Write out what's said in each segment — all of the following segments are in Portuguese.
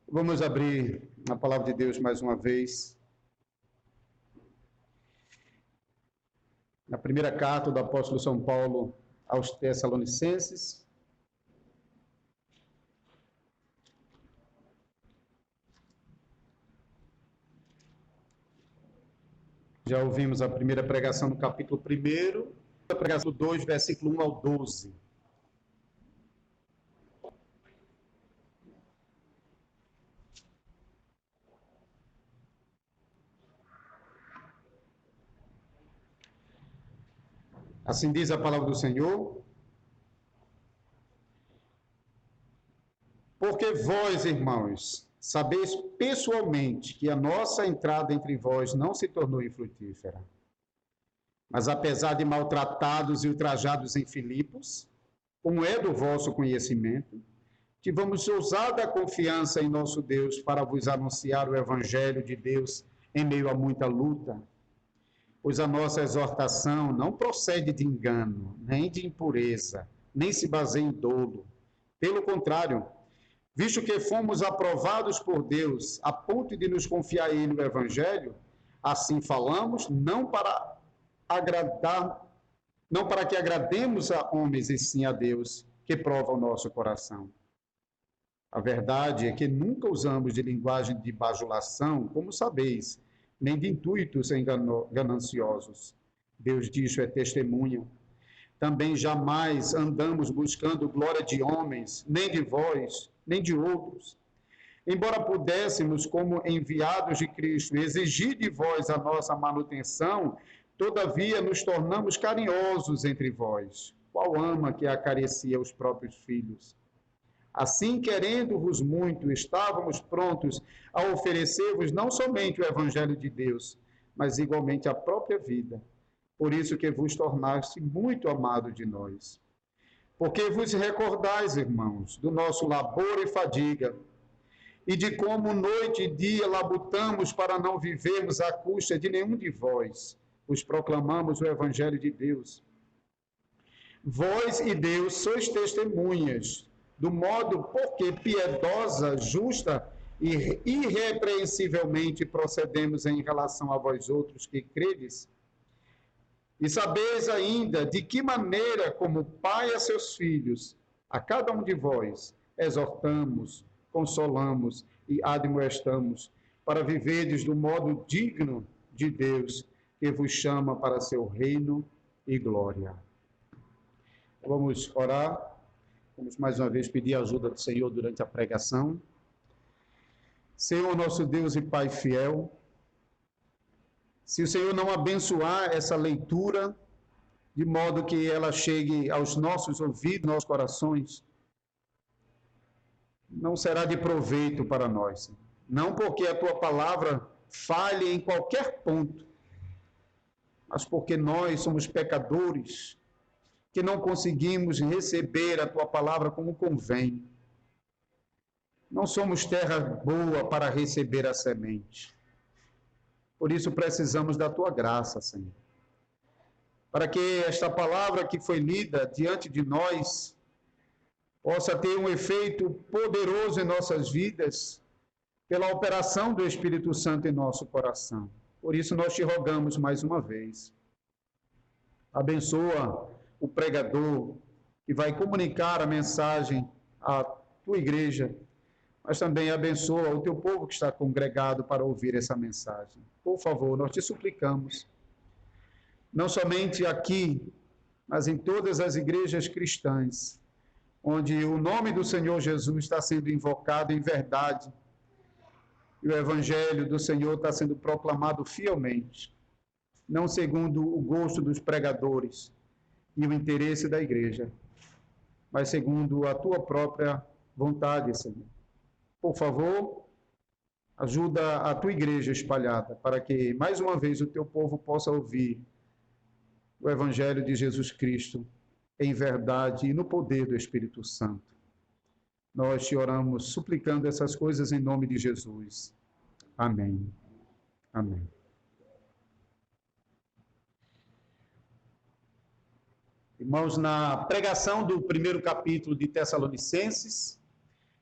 Vamos abrir a palavra de Deus mais uma vez. Na primeira carta do apóstolo São Paulo aos Tessalonicenses. Já ouvimos a primeira pregação no capítulo 1, a pregação 2, versículo 1 ao 12. Assim diz a palavra do Senhor. Porque vós, irmãos, sabeis pessoalmente que a nossa entrada entre vós não se tornou infrutífera. Mas apesar de maltratados e ultrajados em Filipos, como é do vosso conhecimento, tivemos ousada confiança em nosso Deus para vos anunciar o Evangelho de Deus em meio a muita luta. Pois a nossa exortação não procede de engano, nem de impureza, nem se baseia em dolo. Pelo contrário, visto que fomos aprovados por Deus a ponto de nos confiar a Ele o Evangelho, assim falamos, não para que agrademos a homens, e sim a Deus, que prova o nosso coração. A verdade é que nunca usamos de linguagem de bajulação, como sabeis, nem de intuitos gananciosos. Deus disso é testemunha. Também jamais andamos buscando glória de homens, nem de vós, nem de outros. Embora pudéssemos, como enviados de Cristo, exigir de vós a nossa manutenção, todavia nos tornamos carinhosos entre vós. Qual ama que acaricia os próprios filhos? Assim, querendo-vos muito, estávamos prontos a oferecer-vos não somente o Evangelho de Deus, mas igualmente a própria vida. Por isso que vos tornaste muito amado de nós. Porque vos recordais, irmãos, do nosso labor e fadiga, e de como noite e dia labutamos para não vivermos à custa de nenhum de vós, vos proclamamos o Evangelho de Deus. Vós e Deus sois testemunhas, do modo porque piedosa, justa e irrepreensivelmente procedemos em relação a vós outros que credes. E sabeis ainda de que maneira, como pai a seus filhos, a cada um de vós, exortamos, consolamos e admoestamos, para viverdes do modo digno de Deus, que vos chama para seu reino e glória. Vamos orar. Vamos mais uma vez pedir a ajuda do Senhor durante a pregação. Senhor, nosso Deus e Pai fiel, se o Senhor não abençoar essa leitura, de modo que ela chegue aos nossos ouvidos, nossos corações, não será de proveito para nós. Não porque a Tua palavra falhe em qualquer ponto, mas porque nós somos pecadores, que não conseguimos receber a Tua palavra como convém. Não somos terra boa para receber a semente. Por isso precisamos da Tua graça, Senhor. Para que esta palavra que foi lida diante de nós possa ter um efeito poderoso em nossas vidas, pela operação do Espírito Santo em nosso coração. Por isso nós te rogamos mais uma vez. Abençoa o pregador que vai comunicar a mensagem à tua igreja, mas também abençoa o teu povo que está congregado para ouvir essa mensagem. Por favor, nós te suplicamos, não somente aqui, mas em todas as igrejas cristãs, onde o nome do Senhor Jesus está sendo invocado em verdade, e o Evangelho do Senhor está sendo proclamado fielmente, não segundo o gosto dos pregadores e o interesse da igreja, mas segundo a tua própria vontade, Senhor. Por favor, ajuda a tua igreja espalhada, para que, mais uma vez, o teu povo possa ouvir o Evangelho de Jesus Cristo em verdade e no poder do Espírito Santo. Nós te oramos suplicando essas coisas em nome de Jesus. Amém. Amém. Irmãos, na pregação do primeiro capítulo de Tessalonicenses,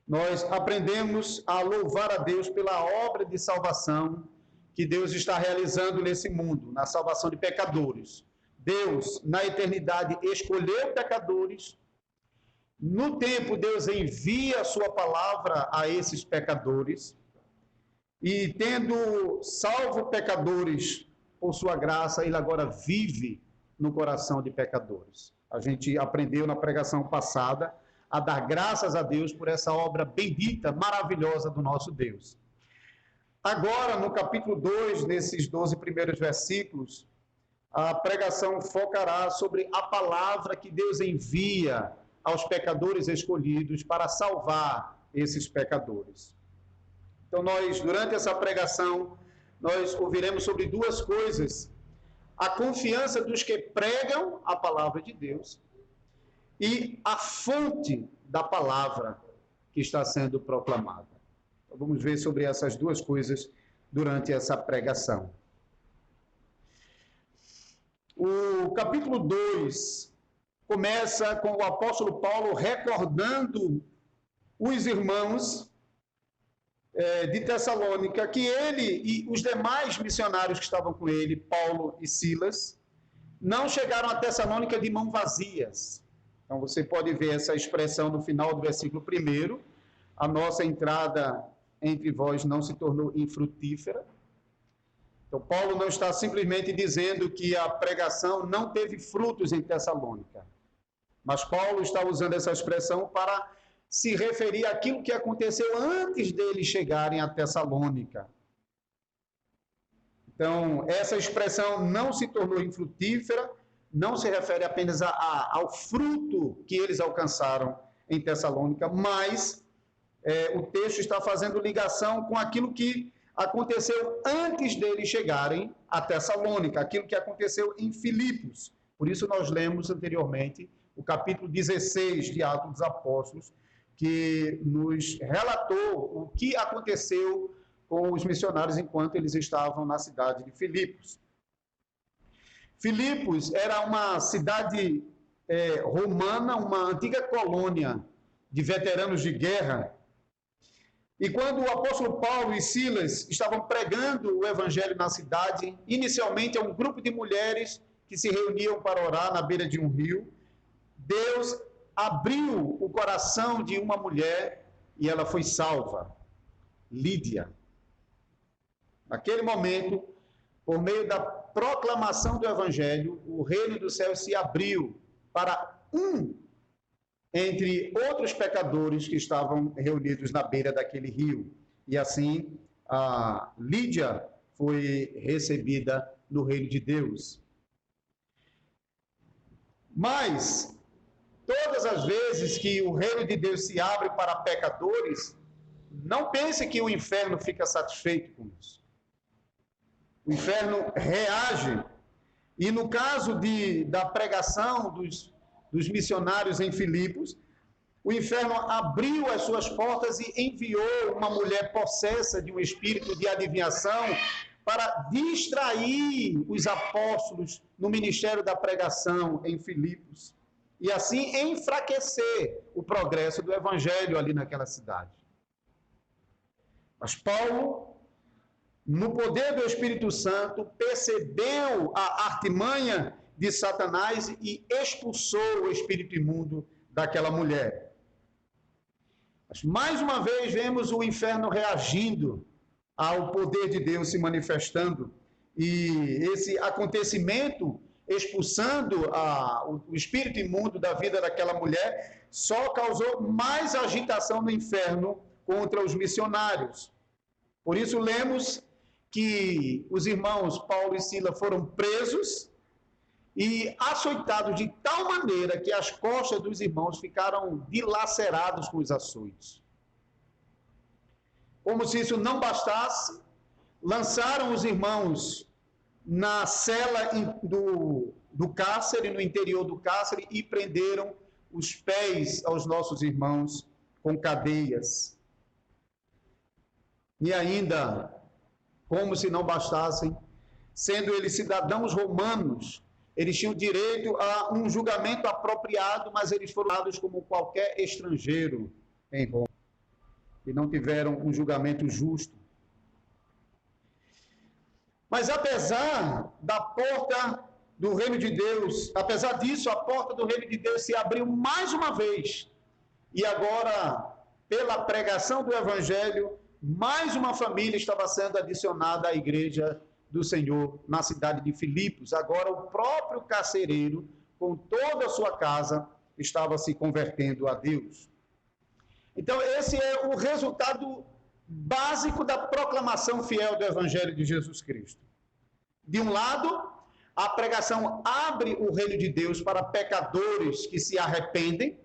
nós aprendemos a louvar a Deus pela obra de salvação que Deus está realizando nesse mundo, na salvação de pecadores. Deus, na eternidade, escolheu pecadores. No tempo, Deus envia a sua palavra a esses pecadores. E tendo salvo pecadores por sua graça, ele agora vive no coração de pecadores. A gente aprendeu na pregação passada a dar graças a Deus por essa obra bendita, maravilhosa do nosso Deus. Agora, no capítulo 2, nesses 12 primeiros versículos, a pregação focará sobre a palavra que Deus envia aos pecadores escolhidos para salvar esses pecadores. Então, nós, durante essa pregação, nós ouviremos sobre duas coisas: a confiança dos que pregam a palavra de Deus e a fonte da palavra que está sendo proclamada. Então, vamos ver sobre essas duas coisas durante essa pregação. O capítulo 2 começa com o apóstolo Paulo recordando os irmãos de Tessalônica, que ele e os demais missionários que estavam com ele, Paulo e Silas, não chegaram a Tessalônica de mãos vazias. Então você pode ver essa expressão no final do versículo 1, a nossa entrada entre vós não se tornou infrutífera. Então Paulo não está simplesmente dizendo que a pregação não teve frutos em Tessalônica, mas Paulo está usando essa expressão para se referir àquilo que aconteceu antes deles chegarem a Tessalônica. Então, essa expressão não se tornou infrutífera, não se refere apenas ao fruto que eles alcançaram em Tessalônica, mas o texto está fazendo ligação com aquilo que aconteceu antes deles chegarem a Tessalônica, aquilo que aconteceu em Filipos. Por isso nós lemos anteriormente o capítulo 16 de Atos dos Apóstolos, que nos relatou o que aconteceu com os missionários enquanto eles estavam na cidade de Filipos. Filipos era uma cidade romana, uma antiga colônia de veteranos de guerra. E quando o apóstolo Paulo e Silas estavam pregando o evangelho na cidade, inicialmente um grupo de mulheres que se reuniam para orar na beira de um rio, Deus abriu o coração de uma mulher e ela foi salva, Lídia. Naquele momento, por meio da proclamação do evangelho, o reino do céu se abriu para entre outros pecadores que estavam reunidos na beira daquele rio. E assim, a Lídia foi recebida no reino de Deus. Mas todas as vezes que o reino de Deus se abre para pecadores, não pense que o inferno fica satisfeito com isso. O inferno reage. E no caso da pregação dos missionários em Filipos, o inferno abriu as suas portas e enviou uma mulher possessa de um espírito de adivinhação para distrair os apóstolos no ministério da pregação em Filipos e assim enfraquecer o progresso do evangelho ali naquela cidade. Mas Paulo, no poder do Espírito Santo, percebeu a artimanha de Satanás e expulsou o espírito imundo daquela mulher. Mas, mais uma vez, vemos o inferno reagindo ao poder de Deus se manifestando, e esse acontecimento expulsando o espírito imundo da vida daquela mulher só causou mais agitação no inferno contra os missionários. Por isso lemos que os irmãos Paulo e Silas foram presos e açoitados de tal maneira que as costas dos irmãos ficaram dilaceradas com os açoites. Como se isso não bastasse, lançaram os irmãos na cela do cárcere, no interior do cárcere, e prenderam os pés aos nossos irmãos com cadeias. E ainda, como se não bastassem, sendo eles cidadãos romanos, Eles tinham direito a um julgamento apropriado, mas eles foram dados como qualquer estrangeiro em Roma. E não tiveram um julgamento justo. Mas apesar da porta do reino de Deus, apesar disso, a porta do reino de Deus se abriu mais uma vez. E agora, pela pregação do Evangelho, mais uma família estava sendo adicionada à igreja do Senhor na cidade de Filipos. Agora o próprio carcereiro, com toda a sua casa, estava se convertendo a Deus. Então esse é o resultado básico da proclamação fiel do Evangelho de Jesus Cristo. De um lado, a pregação abre o reino de Deus para pecadores que se arrependem.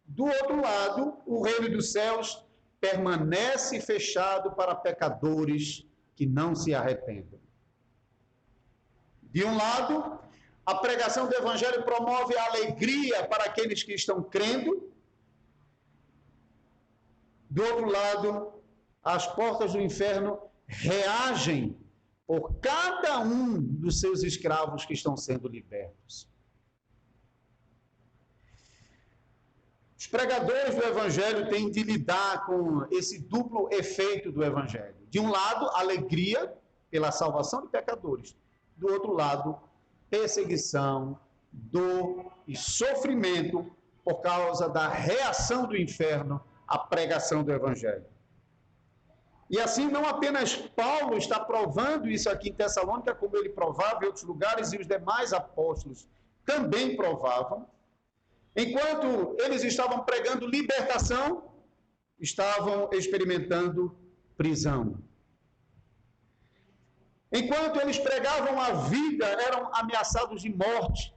Do outro lado, o reino dos céus permanece fechado para pecadores que não se arrependem. De um lado, a pregação do Evangelho promove a alegria para aqueles que estão crendo. Do outro lado, as portas do inferno reagem por cada um dos seus escravos que estão sendo libertos. Os pregadores do Evangelho têm de lidar com esse duplo efeito do Evangelho. De um lado, alegria pela salvação de pecadores. Do outro lado, perseguição, dor e sofrimento por causa da reação do inferno à pregação do Evangelho. E assim, não apenas Paulo está provando isso aqui em Tessalônica, como ele provava em outros lugares, e os demais apóstolos também provavam. Enquanto eles estavam pregando libertação, estavam experimentando prisão. Enquanto eles pregavam a vida, eram ameaçados de morte.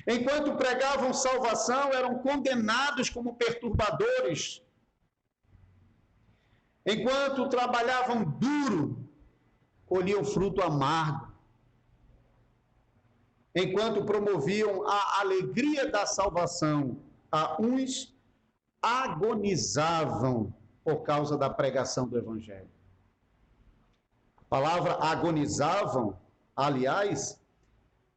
Enquanto pregavam salvação, eram condenados como perturbadores. Enquanto trabalhavam duro, colhiam fruto amargo. Enquanto promoviam a alegria da salvação, a uns agonizavam por causa da pregação do Evangelho. A palavra agonizavam, aliás,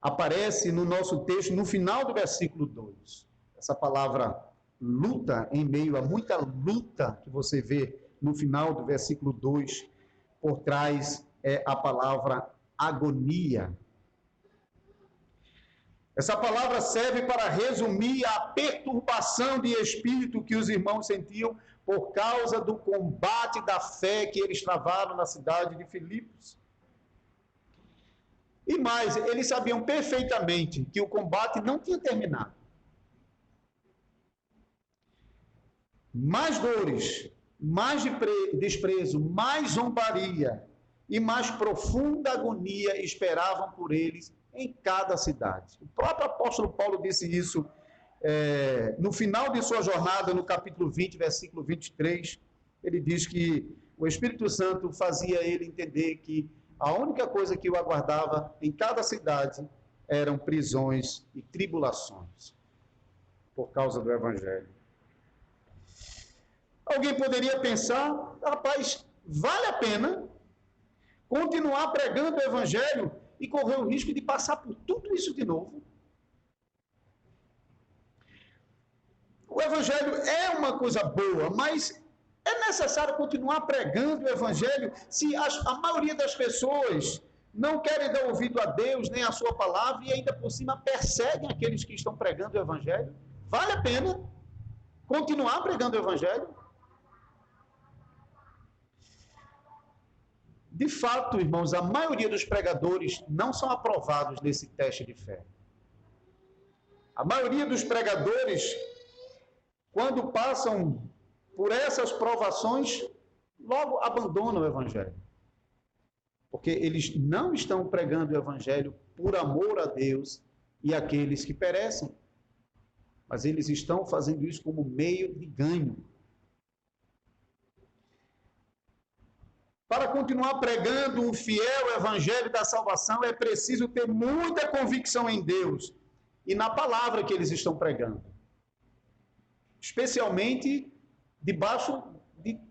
aparece no nosso texto no final do versículo 2. Essa palavra luta, em meio a muita luta que você vê no final do versículo 2, por trás é a palavra agonia. Essa palavra serve para resumir a perturbação de espírito que os irmãos sentiam por causa do combate da fé que eles travaram na cidade de Filipos. E mais, eles sabiam perfeitamente que o combate não tinha terminado. Mais dores, mais desprezo, mais zombaria e mais profunda agonia esperavam por eles em cada cidade. O próprio apóstolo Paulo disse isso no final de sua jornada, no capítulo 20, versículo 23. Ele diz que o Espírito Santo fazia ele entender que a única coisa que o aguardava em cada cidade eram prisões e tribulações por causa do Evangelho. Alguém poderia pensar, rapaz, vale a pena continuar pregando o Evangelho e correr o risco de passar por tudo isso de novo? O Evangelho é uma coisa boa, mas é necessário continuar pregando o Evangelho se a maioria das pessoas não querem dar ouvido a Deus nem a sua palavra e ainda por cima perseguem aqueles que estão pregando o Evangelho? Vale a pena continuar pregando o Evangelho? De fato, irmãos, a maioria dos pregadores não são aprovados nesse teste de fé. A maioria dos pregadores, quando passam por essas provações, logo abandonam o Evangelho. Porque eles não estão pregando o Evangelho por amor a Deus e àqueles que perecem. Mas eles estão fazendo isso como meio de ganho. Para continuar pregando o fiel Evangelho da salvação, é preciso ter muita convicção em Deus e na palavra que eles estão pregando. Especialmente debaixo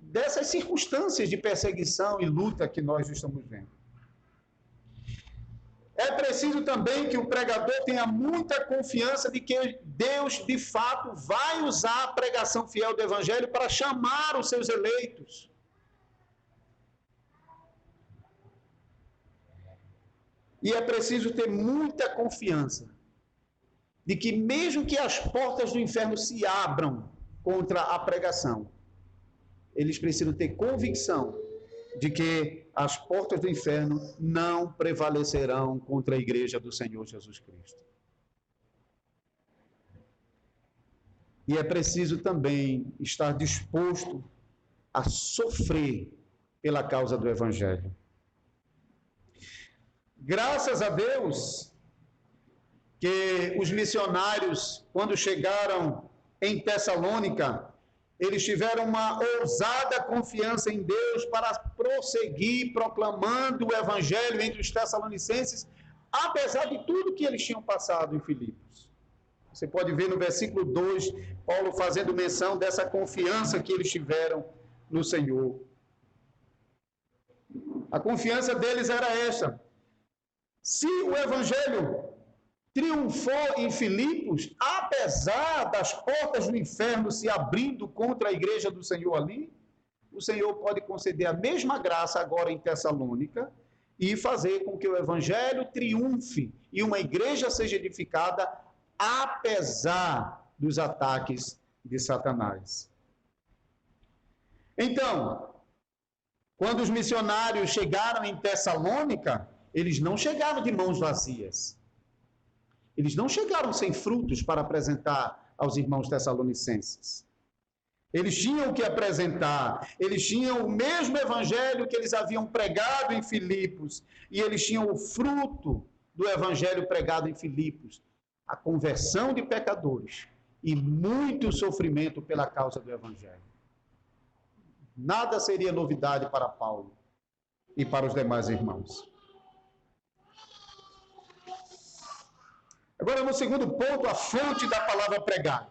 dessas circunstâncias de perseguição e luta que nós estamos vendo. É preciso também que o pregador tenha muita confiança de que Deus, de fato, vai usar a pregação fiel do Evangelho para chamar os seus eleitos. E é preciso ter muita confiança de que, mesmo que as portas do inferno se abram contra a pregação, eles precisam ter convicção de que as portas do inferno não prevalecerão contra a igreja do Senhor Jesus Cristo. E é preciso também estar disposto a sofrer pela causa do Evangelho. Graças a Deus que os missionários, quando chegaram em Tessalônica, eles tiveram uma ousada confiança em Deus para prosseguir proclamando o Evangelho entre os tessalonicenses, apesar de tudo que eles tinham passado em Filipos. Você pode ver no versículo 2, Paulo fazendo menção dessa confiança que eles tiveram no Senhor. A confiança deles era esta: se o Evangelho triunfou em Filipos, apesar das portas do inferno se abrindo contra a igreja do Senhor ali, o Senhor pode conceder a mesma graça agora em Tessalônica e fazer com que o Evangelho triunfe e uma igreja seja edificada, apesar dos ataques de Satanás. Então, quando os missionários chegaram em Tessalônica, eles não chegaram de mãos vazias. Eles não chegaram sem frutos para apresentar aos irmãos tessalonicenses. Eles tinham o que apresentar. Eles tinham o mesmo evangelho que eles haviam pregado em Filipos. E eles tinham o fruto do evangelho pregado em Filipos: a conversão de pecadores e muito sofrimento pela causa do evangelho. Nada seria novidade para Paulo e para os demais irmãos. Agora, no segundo ponto, a fonte da palavra pregada.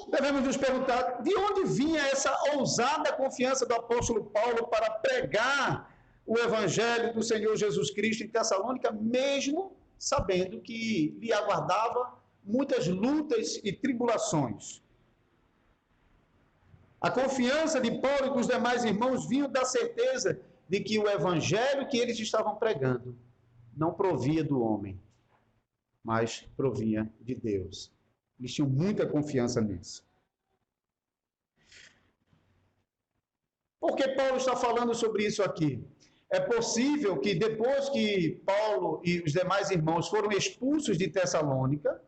Devemos nos perguntar de onde vinha essa ousada confiança do apóstolo Paulo para pregar o evangelho do Senhor Jesus Cristo em Tessalônica, mesmo sabendo que lhe aguardava muitas lutas e tribulações. A confiança de Paulo e dos demais irmãos vinha da certeza de que o evangelho que eles estavam pregando não provia do homem, mas provinha de Deus. Eles tinham muita confiança nisso. Por que Paulo está falando sobre isso aqui? É possível que depois que Paulo e os demais irmãos foram expulsos de Tessalônica,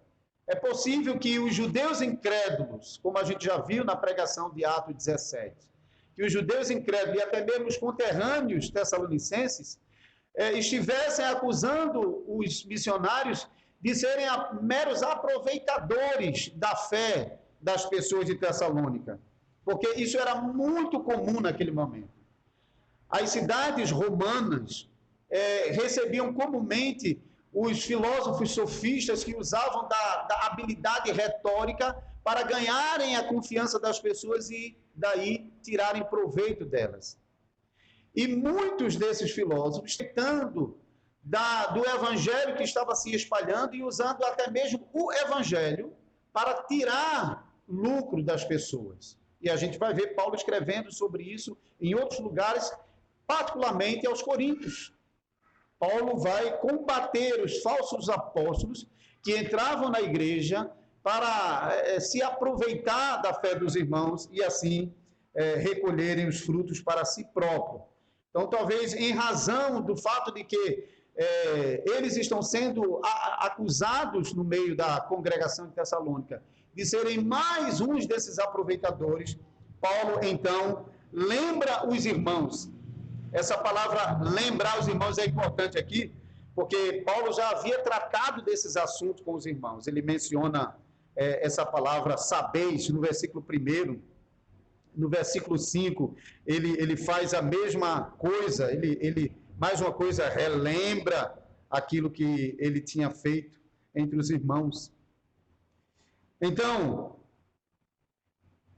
é possível que os judeus incrédulos, como a gente já viu na pregação de Atos 17, que os judeus incrédulos e até mesmo os conterrâneos tessalonicenses estivessem acusando os missionários de serem meros aproveitadores da fé das pessoas de Tessalônica, porque isso era muito comum naquele momento. As cidades romanas recebiam comumente os filósofos sofistas que usavam da habilidade retórica para ganharem a confiança das pessoas e daí tirarem proveito delas. E muitos desses filósofos, tentando do evangelho que estava se espalhando e usando até mesmo o evangelho para tirar lucro das pessoas. E a gente vai ver Paulo escrevendo sobre isso em outros lugares, particularmente aos Coríntios. Paulo vai combater os falsos apóstolos que entravam na igreja para se aproveitar da fé dos irmãos e assim recolherem os frutos para si próprio. Então, talvez em razão do fato de que eles estão sendo acusados no meio da congregação de Tessalônica de serem mais uns desses aproveitadores, Paulo, então, lembra os irmãos. Essa palavra lembrar os irmãos é importante aqui, porque Paulo já havia tratado desses assuntos com os irmãos. Ele menciona essa palavra sabeis no versículo 1. No versículo 5, ele faz a mesma coisa, ele mais uma coisa, relembra aquilo que ele tinha feito entre os irmãos. Então,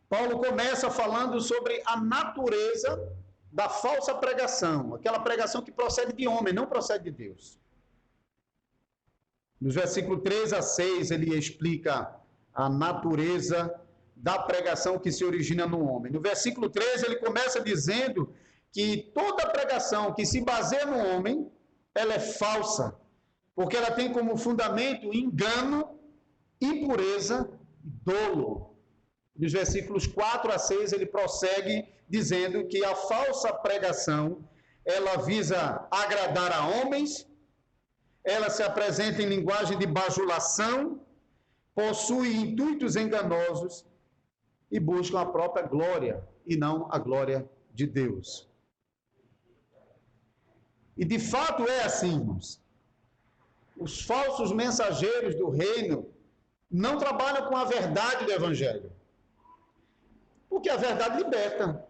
Paulo começa falando sobre a natureza da falsa pregação, aquela pregação que procede de homem, não procede de Deus. Nos versículos 3 a 6, ele explica a natureza da pregação que se origina no homem. No versículo 13, ele começa dizendo que toda pregação que se baseia no homem, ela é falsa, porque ela tem como fundamento engano, impureza e dolo. Nos versículos 4 a 6, ele prossegue dizendo que a falsa pregação, ela visa agradar a homens, ela se apresenta em linguagem de bajulação, possui intuitos enganosos e buscam a própria glória e não a glória de Deus. E de fato é assim, irmãos. Os falsos mensageiros do reino não trabalham com a verdade do evangelho. Porque a verdade liberta.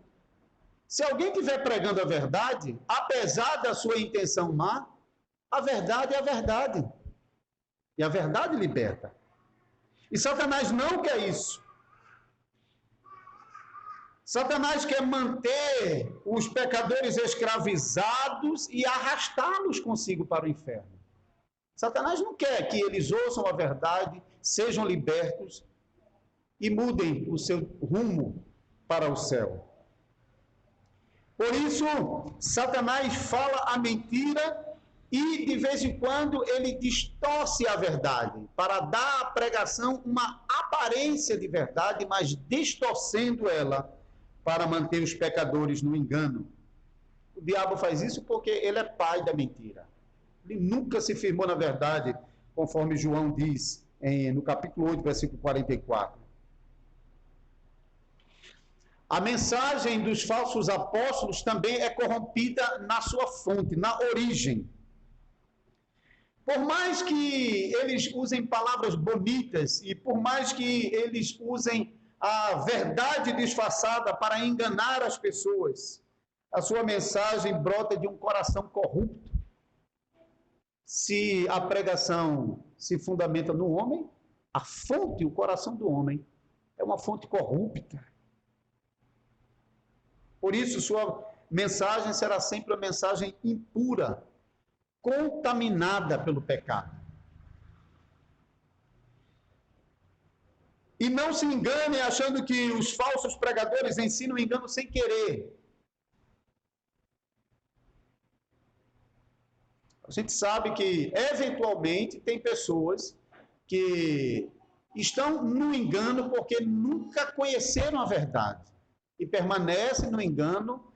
Se alguém estiver pregando a verdade, apesar da sua intenção má, a verdade é a verdade. E a verdade liberta. E Satanás não quer isso. Satanás quer manter os pecadores escravizados e arrastá-los consigo para o inferno. Satanás não quer que eles ouçam a verdade, sejam libertos e mudem o seu rumo para o céu. Por isso, Satanás fala a mentira e, de vez em quando, ele distorce a verdade para dar à pregação uma aparência de verdade, mas distorcendo ela para manter os pecadores no engano. O diabo faz isso porque ele é pai da mentira. Ele nunca se firmou na verdade, conforme João diz no capítulo 8, versículo 44. A mensagem dos falsos apóstolos também é corrompida na sua fonte, na origem. Por mais que eles usem palavras bonitas e por mais que eles usem a verdade disfarçada para enganar as pessoas, a sua mensagem brota de um coração corrupto. Se a pregação se fundamenta no homem, a fonte, o coração do homem, é uma fonte corrupta. Por isso, sua mensagem será sempre uma mensagem impura, contaminada pelo pecado. E não se engane achando que os falsos pregadores ensinam engano sem querer. A gente sabe que, eventualmente, tem pessoas que estão no engano porque nunca conheceram a verdade e permanecem no engano,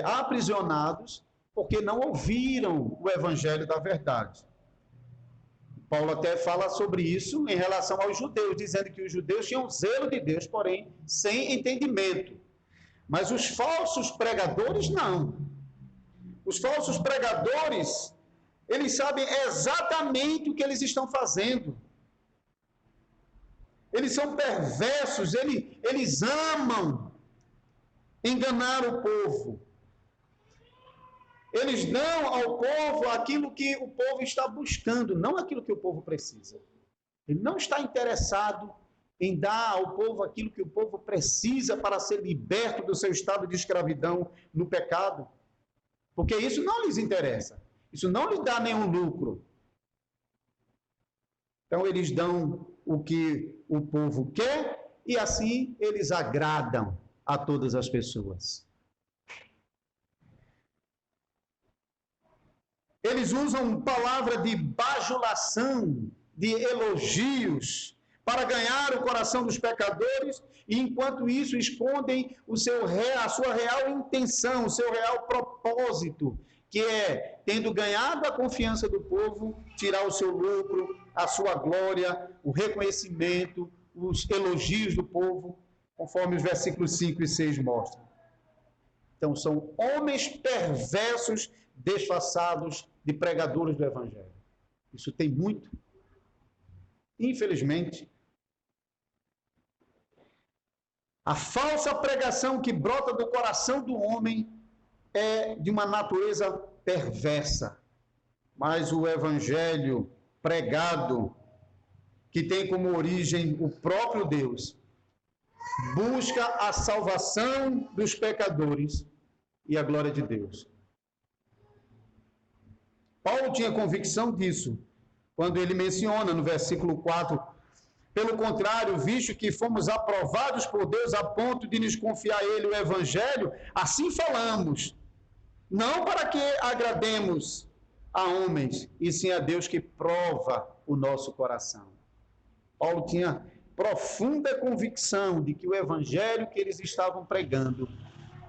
aprisionados, porque não ouviram o evangelho da verdade. Paulo até fala sobre isso em relação aos judeus, dizendo que os judeus tinham zelo de Deus, porém sem entendimento. Mas os falsos pregadores não. Os falsos pregadores, eles sabem exatamente o que eles estão fazendo. Eles são perversos, eles amam enganar o povo. Eles dão ao povo aquilo que o povo está buscando, não aquilo que o povo precisa. Ele não está interessado em dar ao povo aquilo que o povo precisa para ser liberto do seu estado de escravidão no pecado. Porque isso não lhes interessa. Isso não lhes dá nenhum lucro. Então, eles dão o que o povo quer e assim eles agradam a todas as pessoas. Eles usam palavra de bajulação, de elogios, para ganhar o coração dos pecadores, e enquanto isso escondem a sua real intenção, o seu real propósito, que é, tendo ganhado a confiança do povo, tirar o seu lucro, a sua glória, o reconhecimento, os elogios do povo, conforme os versículos 5 e 6 mostram. Então, são homens perversos, disfarçados de pregadores do evangelho. Isso tem muito. Infelizmente, a falsa pregação que brota do coração do homem é de uma natureza perversa. Mas o evangelho pregado, que tem como origem o próprio Deus, busca a salvação dos pecadores e a glória de Deus. Paulo tinha convicção disso, quando ele menciona no versículo 4, pelo contrário, visto que fomos aprovados por Deus a ponto de nos confiar a Ele o Evangelho, assim falamos, não para que agrademos a homens, e sim a Deus que prova o nosso coração. Paulo tinha profunda convicção de que o Evangelho que eles estavam pregando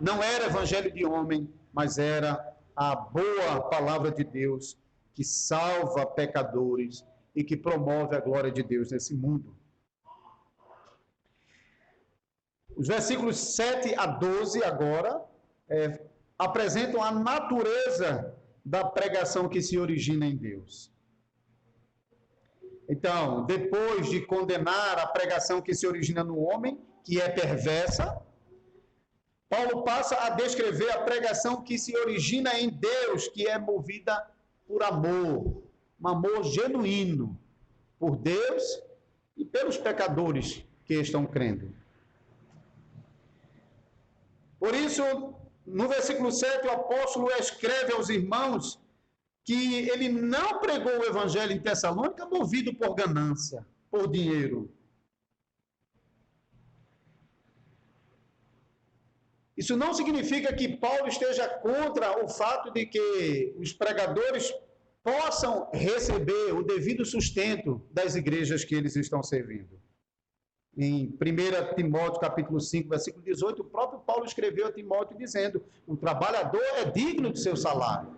não era Evangelho de homem, mas era a boa palavra de Deus que salva pecadores e que promove a glória de Deus nesse mundo. Os versículos 7 a 12 agora apresentam a natureza da pregação que se origina em Deus. Então, depois de condenar a pregação que se origina no homem, que é perversa, Paulo passa a descrever a pregação que se origina em Deus, que é movida por amor, um amor genuíno por Deus e pelos pecadores que estão crendo. Por isso, no versículo 7, o apóstolo escreve aos irmãos que ele não pregou o evangelho em Tessalônica movido por ganância, por dinheiro. Isso não significa que Paulo esteja contra o fato de que os pregadores possam receber o devido sustento das igrejas que eles estão servindo. Em 1 Timóteo, capítulo 5, versículo 18, o próprio Paulo escreveu a Timóteo dizendo: o trabalhador é digno de seu salário.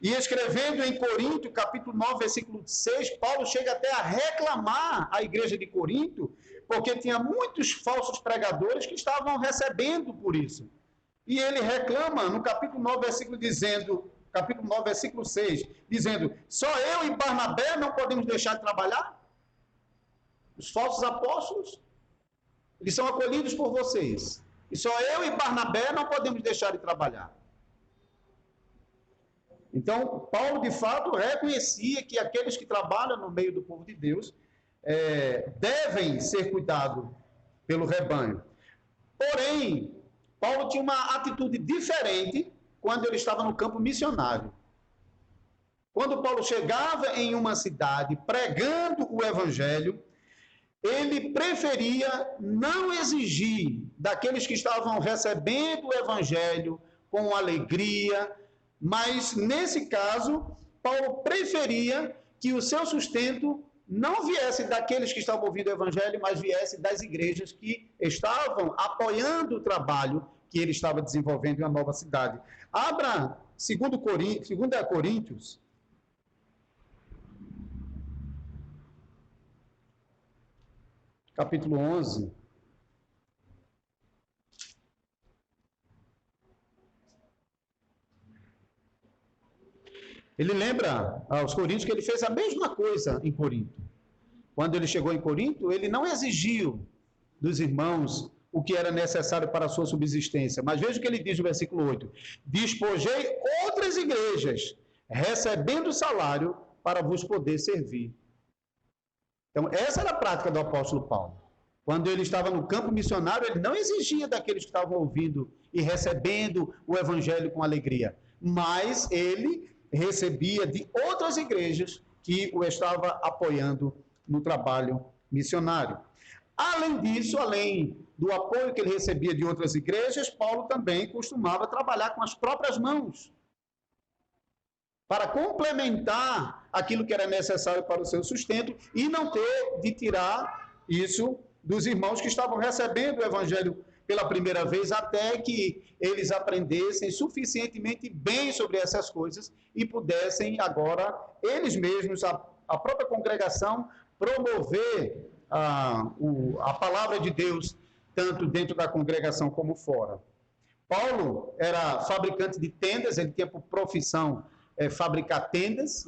E escrevendo em Corinto, capítulo 9, versículo 6, Paulo chega até a reclamar a igreja de Corinto, porque tinha muitos falsos pregadores que estavam recebendo por isso. E ele reclama no capítulo 9, versículo 6, dizendo: só eu e Barnabé não podemos deixar de trabalhar? Os falsos apóstolos, eles são acolhidos por vocês. E só eu e Barnabé não podemos deixar de trabalhar. Então, Paulo, de fato, reconhecia que aqueles que trabalham no meio do povo de Deus devem ser cuidados pelo rebanho. Porém, Paulo tinha uma atitude diferente quando ele estava no campo missionário. Quando Paulo chegava em uma cidade pregando o evangelho, ele preferia não exigir daqueles que estavam recebendo o evangelho com alegria, mas, nesse caso, Paulo preferia que o seu sustento não viesse daqueles que estavam ouvindo o evangelho, mas viesse das igrejas que estavam apoiando o trabalho que ele estava desenvolvendo em uma nova cidade. Abra 2 Coríntios, capítulo 11. Ele lembra aos coríntios que ele fez a mesma coisa em Corinto. Quando ele chegou em Corinto, ele não exigiu dos irmãos o que era necessário para a sua subsistência. Mas veja o que ele diz no versículo 8. Despojei outras igrejas, recebendo salário para vos poder servir. Então, essa era a prática do apóstolo Paulo. Quando ele estava no campo missionário, ele não exigia daqueles que estavam ouvindo e recebendo o evangelho com alegria. Mas ele recebia de outras igrejas que o estavam apoiando no trabalho missionário. Além disso, além do apoio que ele recebia de outras igrejas, Paulo também costumava trabalhar com as próprias mãos, para complementar aquilo que era necessário para o seu sustento e não ter de tirar isso dos irmãos que estavam recebendo o evangelho pela primeira vez, até que eles aprendessem suficientemente bem sobre essas coisas e pudessem agora, eles mesmos, a própria congregação, promover a palavra de Deus, tanto dentro da congregação como fora. Paulo era fabricante de tendas, ele tinha por profissão fabricar tendas.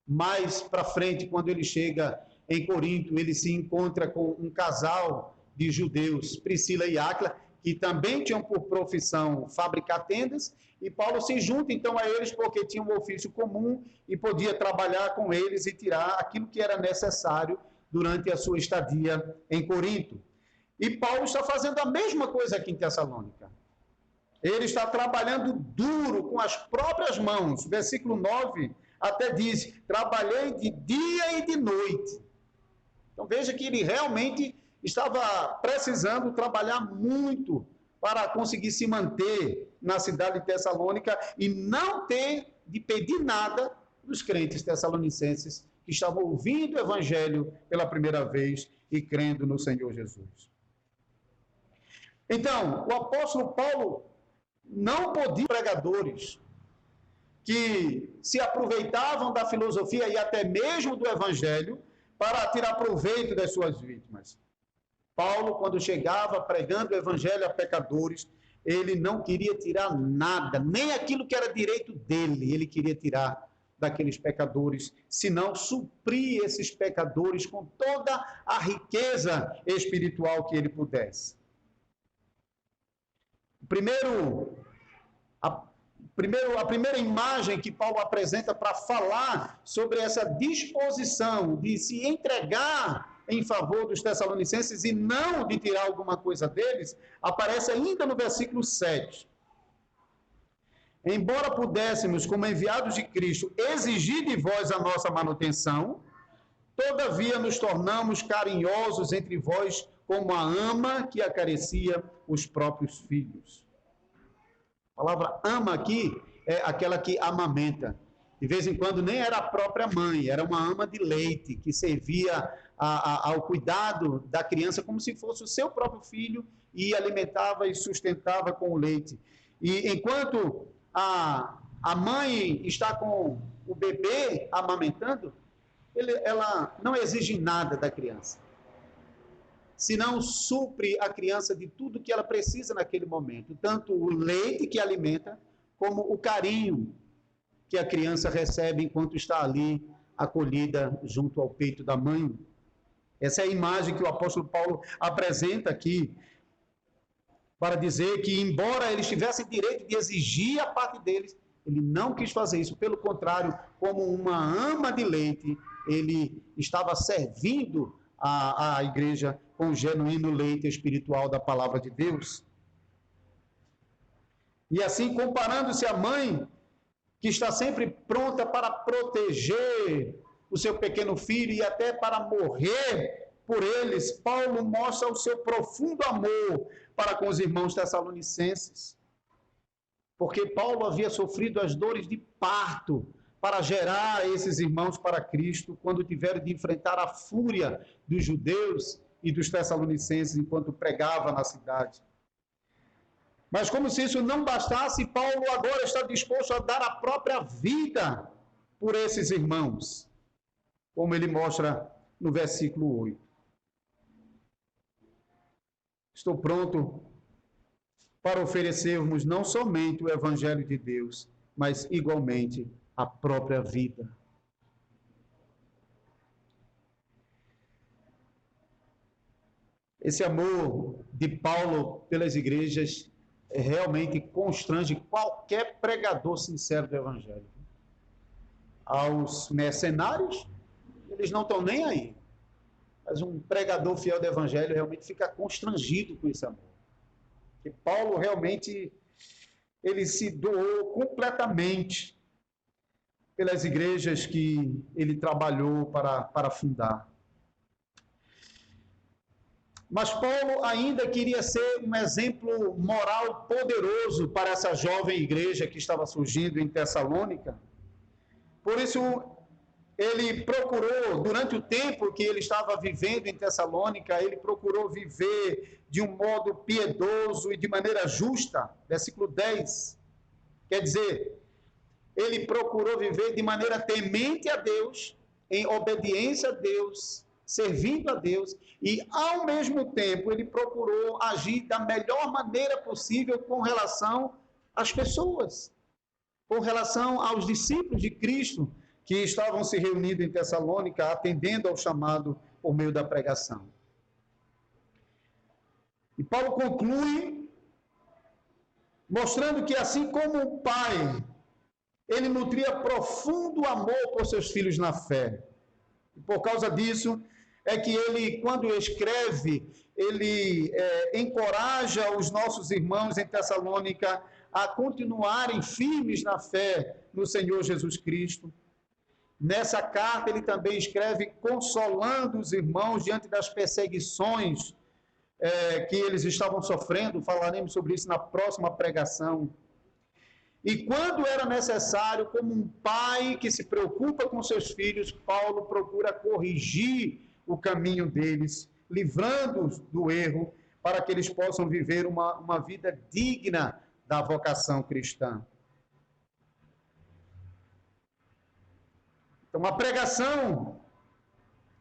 Mais para frente, quando ele chega em Corinto, ele se encontra com um casal de judeus, Priscila e Áquila, que também tinham por profissão fabricar tendas, e Paulo se junta então a eles porque tinha um ofício comum e podia trabalhar com eles e tirar aquilo que era necessário durante a sua estadia em Corinto. E Paulo está fazendo a mesma coisa aqui em Tessalônica. Ele está trabalhando duro com as próprias mãos. Versículo 9 até diz: trabalhei de dia e de noite. Então veja que ele realmente estava precisando trabalhar muito para conseguir se manter na cidade de Tessalônica e não ter de pedir nada dos crentes tessalonicenses que estavam ouvindo o evangelho pela primeira vez e crendo no Senhor Jesus. Então, o apóstolo Paulo não podia pregadores que se aproveitavam da filosofia e até mesmo do evangelho para tirar proveito das suas vítimas. Paulo, quando chegava pregando o evangelho a pecadores, ele não queria tirar nada, nem aquilo que era direito dele, ele queria tirar daqueles pecadores, senão suprir esses pecadores com toda a riqueza espiritual que ele pudesse. A primeira imagem que Paulo apresenta para falar sobre essa disposição de se entregar em favor dos tessalonicenses e não de tirar alguma coisa deles, aparece ainda no versículo 7. Embora pudéssemos, como enviados de Cristo, exigir de vós a nossa manutenção, todavia nos tornamos carinhosos entre vós como a ama que acaricia os próprios filhos. A palavra ama aqui é aquela que amamenta. De vez em quando nem era a própria mãe, era uma ama de leite que servia ao cuidado da criança como se fosse o seu próprio filho e alimentava e sustentava com o leite. E enquanto a mãe está com o bebê amamentando, ela não exige nada da criança, senão supre a criança de tudo que ela precisa naquele momento, tanto o leite que alimenta, como o carinho que a criança recebe enquanto está ali acolhida junto ao peito da mãe. Essa é a imagem que o apóstolo Paulo apresenta aqui, para dizer que, embora eles tivessem direito de exigir a parte deles, ele não quis fazer isso. Pelo contrário, como uma ama de leite, ele estava servindo a igreja com o genuíno leite espiritual da palavra de Deus. E assim, comparando-se à mãe, que está sempre pronta para proteger o seu pequeno filho e até para morrer por eles, Paulo mostra o seu profundo amor para com os irmãos tessalonicenses. Porque Paulo havia sofrido as dores de parto para gerar esses irmãos para Cristo, quando tiveram de enfrentar a fúria dos judeus e dos tessalonicenses enquanto pregava na cidade. Mas como se isso não bastasse, Paulo agora está disposto a dar a própria vida por esses irmãos, como ele mostra no versículo 8. Estou pronto para oferecermos não somente o Evangelho de Deus, mas igualmente a própria vida. Esse amor de Paulo pelas igrejas realmente constrange qualquer pregador sincero do Evangelho. Aos mercenários, eles não estão nem aí. Mas um pregador fiel do Evangelho realmente fica constrangido com esse amor. Porque Paulo realmente, ele se doou completamente pelas igrejas que ele trabalhou para fundar. Mas Paulo ainda queria ser um exemplo moral poderoso para essa jovem igreja que estava surgindo em Tessalônica. Por isso, ele procurou, durante o tempo que ele estava vivendo em Tessalônica, ele procurou viver de um modo piedoso e de maneira justa. Versículo 10. Quer dizer, ele procurou viver de maneira temente a Deus, em obediência a Deus, servindo a Deus, e ao mesmo tempo ele procurou agir da melhor maneira possível com relação às pessoas, com relação aos discípulos de Cristo que estavam se reunindo em Tessalônica, atendendo ao chamado por meio da pregação. E Paulo conclui mostrando que, assim como o pai, ele nutria profundo amor por seus filhos na fé. E por causa disso, é que ele, quando escreve, ele encoraja os nossos irmãos em Tessalônica a continuarem firmes na fé no Senhor Jesus Cristo. Nessa carta, ele também escreve consolando os irmãos diante das perseguições que eles estavam sofrendo. Falaremos sobre isso na próxima pregação. E quando era necessário, como um pai que se preocupa com seus filhos, Paulo procura corrigir o caminho deles, livrando-os do erro, para que eles possam viver uma vida digna da vocação cristã. Então, a pregação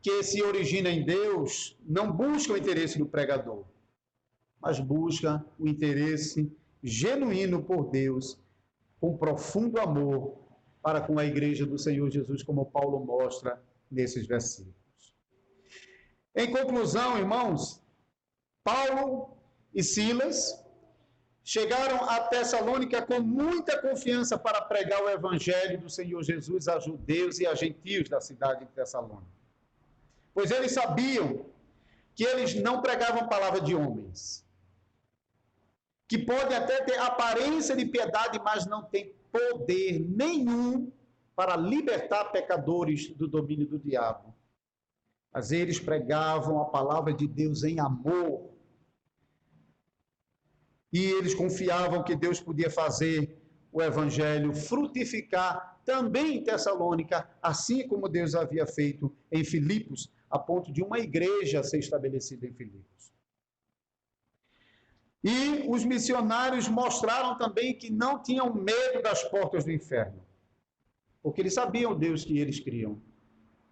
que se origina em Deus não busca o interesse do pregador, mas busca o interesse genuíno por Deus, com profundo amor para com a igreja do Senhor Jesus, como Paulo mostra nesses versículos. Em conclusão, irmãos, Paulo e Silas chegaram a Tessalônica com muita confiança para pregar o evangelho do Senhor Jesus a judeus e a gentios da cidade de Tessalônica. Pois eles sabiam que eles não pregavam palavra de homens, que podem até ter aparência de piedade, mas não tem poder nenhum para libertar pecadores do domínio do diabo. Mas eles pregavam a palavra de Deus em amor. E eles confiavam que Deus podia fazer o evangelho frutificar também em Tessalônica, assim como Deus havia feito em Filipos, a ponto de uma igreja ser estabelecida em Filipos. E os missionários mostraram também que não tinham medo das portas do inferno, porque eles sabiam o Deus que eles criam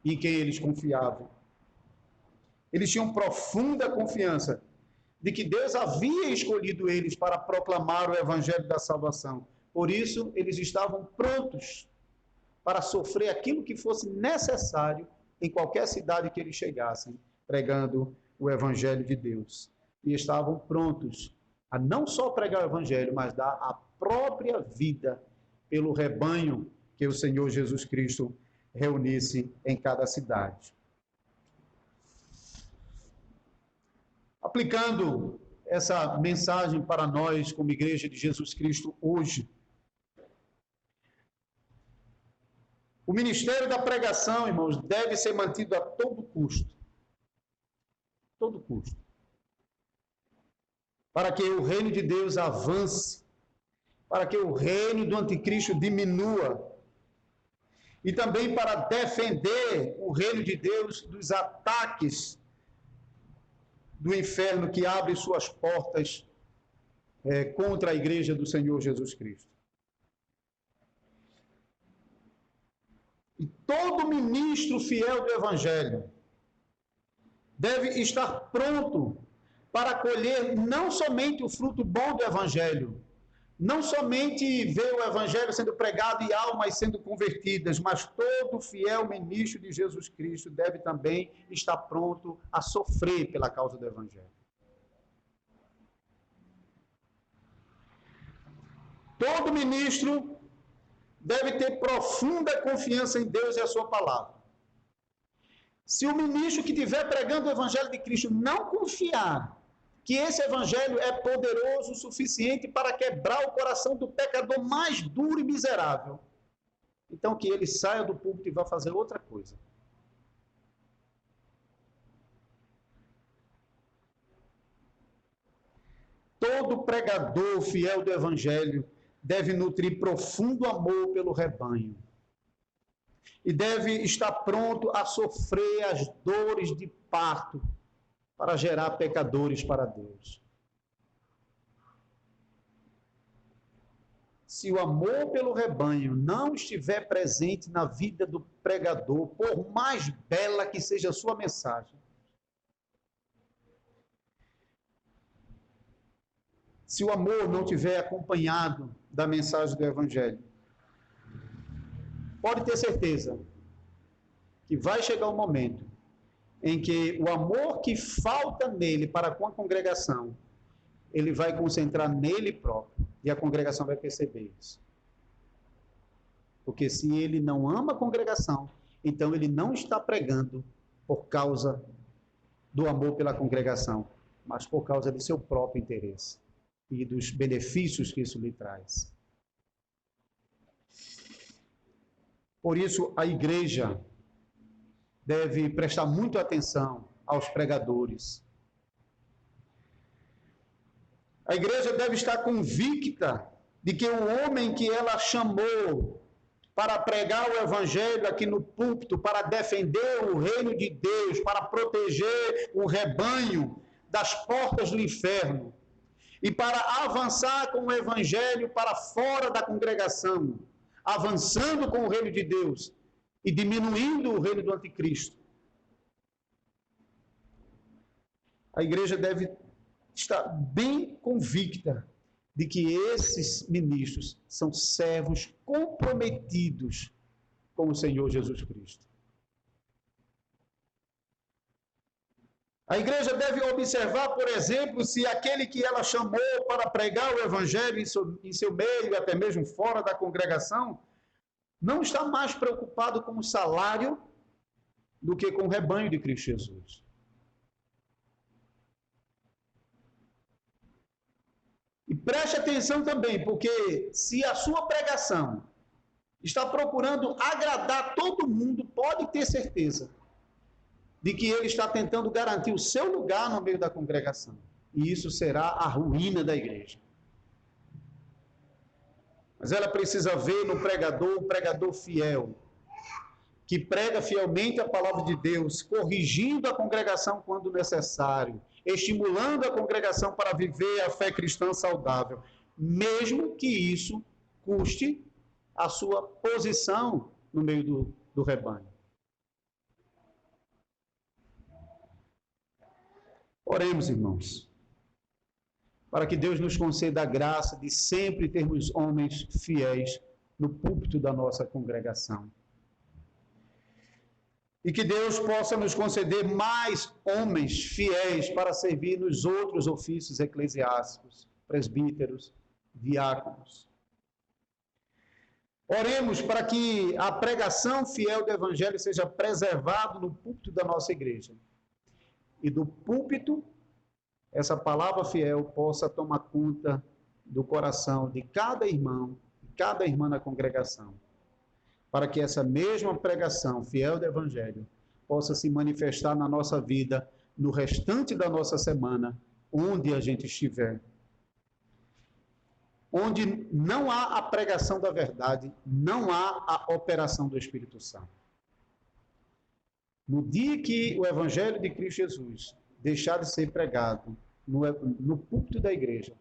e em quem eles confiavam. Eles tinham profunda confiança de que Deus havia escolhido eles para proclamar o evangelho da salvação. Por isso, eles estavam prontos para sofrer aquilo que fosse necessário em qualquer cidade que eles chegassem, pregando o evangelho de Deus. E estavam prontos a não só pregar o evangelho, mas dar a própria vida pelo rebanho que o Senhor Jesus Cristo reunisse em cada cidade. Aplicando essa mensagem para nós, como Igreja de Jesus Cristo, hoje, o ministério da pregação, irmãos, deve ser mantido a todo custo. Todo custo. Para que o reino de Deus avance, para que o reino do anticristo diminua, e também para defender o reino de Deus dos ataques do inferno que abre suas portas contra a igreja do Senhor Jesus Cristo. E todo ministro fiel do evangelho deve estar pronto para colher não somente o fruto bom do evangelho, não somente ver o evangelho sendo pregado e almas sendo convertidas, mas todo fiel ministro de Jesus Cristo deve também estar pronto a sofrer pela causa do evangelho. Todo ministro deve ter profunda confiança em Deus e a sua palavra. Se o ministro que estiver pregando o evangelho de Cristo não confiar que esse evangelho é poderoso o suficiente para quebrar o coração do pecador mais duro e miserável, então que ele saia do púlpito e vá fazer outra coisa. Todo pregador fiel do evangelho deve nutrir profundo amor pelo rebanho e deve estar pronto a sofrer as dores de parto para gerar pecadores para Deus. Se o amor pelo rebanho não estiver presente na vida do pregador, por mais bela que seja a sua mensagem, se o amor não estiver acompanhado da mensagem do evangelho, pode ter certeza que vai chegar um momento em que o amor que falta nele para com a congregação, ele vai concentrar nele próprio, e a congregação vai perceber isso. Porque se ele não ama a congregação, então ele não está pregando por causa do amor pela congregação, mas por causa de seu próprio interesse. e dos benefícios que isso lhe traz. Por isso, a igreja deve prestar muita atenção aos pregadores. A igreja deve estar convicta de que o homem que ela chamou para pregar o evangelho aqui no púlpito, para defender o reino de Deus, para proteger o rebanho das portas do inferno e para avançar com o evangelho para fora da congregação, avançando com o reino de Deus e diminuindo o reino do anticristo. A igreja deve estar bem convicta de que esses ministros são servos comprometidos com o Senhor Jesus Cristo. A igreja deve observar, por exemplo, se aquele que ela chamou para pregar o evangelho em seu meio, até mesmo fora da congregação, não está mais preocupado com o salário do que com o rebanho de Cristo Jesus. E preste atenção também, porque se a sua pregação está procurando agradar todo mundo, pode ter certeza de que ele está tentando garantir o seu lugar no meio da congregação. E isso será a ruína da igreja. Mas ela precisa ver no pregador um pregador fiel, que prega fielmente a palavra de Deus, corrigindo a congregação quando necessário, estimulando a congregação para viver a fé cristã saudável, mesmo que isso custe a sua posição no meio do rebanho. Oremos, irmãos, para que Deus nos conceda a graça de sempre termos homens fiéis no púlpito da nossa congregação. E que Deus possa nos conceder mais homens fiéis para servir nos outros ofícios eclesiásticos, presbíteros, diáconos. Oremos para que a pregação fiel do Evangelho seja preservada no púlpito da nossa igreja. E do púlpito, essa palavra fiel possa tomar conta do coração de cada irmão, de cada irmã na congregação, para que essa mesma pregação fiel do Evangelho possa se manifestar na nossa vida, no restante da nossa semana, onde a gente estiver. Onde não há a pregação da verdade, não há a operação do Espírito Santo. No dia que o Evangelho de Cristo Jesus deixar de ser pregado no púlpito da igreja,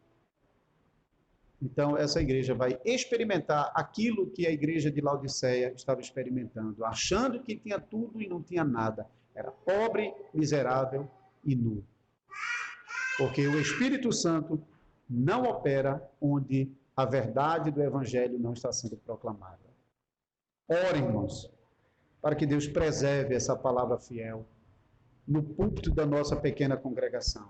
então essa igreja vai experimentar aquilo que a igreja de Laodiceia estava experimentando, achando que tinha tudo e não tinha nada. Era pobre, miserável e nu. Porque o Espírito Santo não opera onde a verdade do Evangelho não está sendo proclamada. Orem, irmãos, para que Deus preserve essa palavra fiel no púlpito da nossa pequena congregação.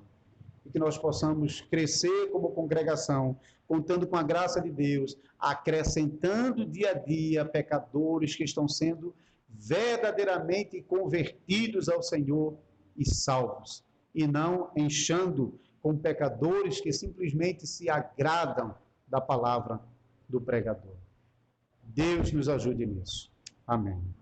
E que nós possamos crescer como congregação, contando com a graça de Deus, acrescentando dia a dia pecadores que estão sendo verdadeiramente convertidos ao Senhor e salvos, e não enchendo com pecadores que simplesmente se agradam da palavra do pregador. Deus nos ajude nisso. Amém.